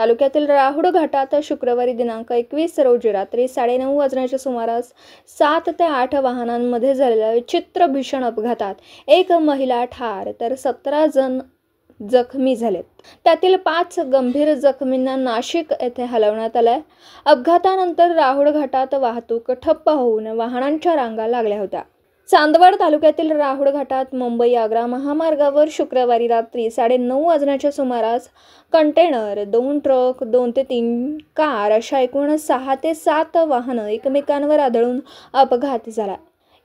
तालुक्यातील राहुड घाटात शुक्रवारी दिनांक 21 रोजी रात्री 9:30 वाजण्याच्या सुमारास 7 ते 8 वाहनांमध्ये झालेल्या विचित्र भीषण अपघातात एक महिला ठार तर 17 जण जखमी झालेत। त्यातील 5 गंभीर जखमींना नाशिक येथे हलवण्यात आले। अपघातानंतर राहुड घाटात वाहतूक ठप्प होऊन वाहनांच्या रांगा लागल्या होत्या। चांदवड तालुक्यातील राहुड घाटात मुंबई-आग्रा महामार्गावर शुक्रवारी रात्री 9:30 वाजण्याच्या सुमारास कंटेनर, 2 ट्रक, 2 ते 3 कार अशा एकूण 6 ते 7 वाहनं एकमेकांवर आदळून अपघात झाला।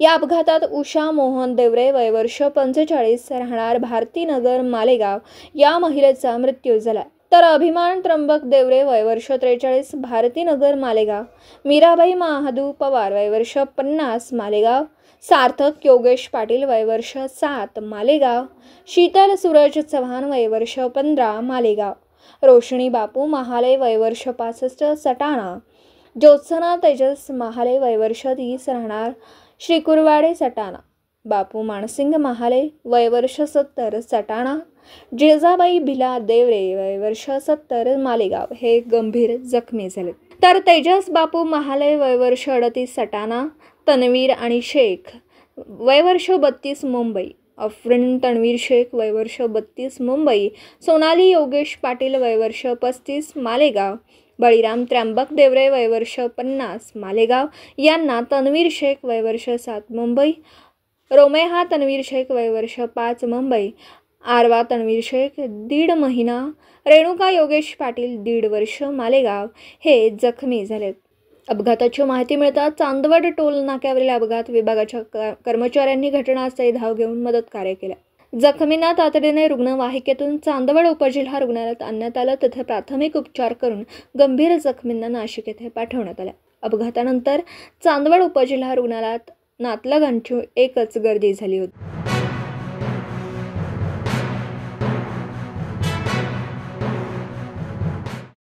या अपघातात उषा मोहन देवरे वय वर्ष 45 राहणार भारतीनगर मालेगाव या महिलेचा मृत्यू झाला। तर अभिमान त्र्यंबक देवरे वय वर्ष 43 भारतीनगर मालेगाव, मीराबाई महादू पवार वय वर्ष 50 मालेगाव, सार्थक योगेश पाटील वय वर्ष 7 मालेगाव, शीतल सूरज चव्हाण वय वर्ष 15 मालेगाव, रोशनी बापू महाले वय वर्ष 65 सटाणा, ज्योत्सना तेजस महाले वय वर्ष 30 राहणार श्रीकुरवाडे सटाणा, बापू मानसिंग महाले वय वर्ष 70 सटाणा, जेजाबाई भिला देवरे वय वर्ष 70 मालेगाव हे गंभीर जखमी झाले। तर तेजस बापू महाले वय वर्ष 38 सटाणा, तन्वीर आणि शेख वय वर्ष 32 मुंबई, अफरीन तन्वीर शेख वय वर्ष 32 मुंबई, सोनाली योगेश पाटील वय वर्ष 35 मालेगाव, बळीराम त्र्यंबक देवरे वय वर्ष 50 मालेगाव यांना तन्वीर शेख वय वर्ष 7 मुंबई, रोमेहा तन्वीर शेख वय वर्ष 5 मुंबई, आरवा तन्वीर शेख 1.5 महिना, रेणुका योगेश पाटील 1.5 वर्ष मालेगाव हे जखमी झालेत। अपघाताची माहिती मिळताच चांदवड टोल नाक्यावरील अपघात विभागाच्या कर्मचाऱ्यांनी घटनास्थळी धाव घेऊन मदत कार्य केले। जखमींना तातडीने रुग्णवाहिकेतून चांदवड उपजिल्हा रुग्णालयात आणण्यात आलं, तिथे प्राथमिक उपचार करून गंभीर जखमींना नाशिक येथे पाठवण्यात आले। अपघातानंतर चांदवड उपजिल्हा रुग्णालयात नातलगांची एकच गर्दी झाली होती।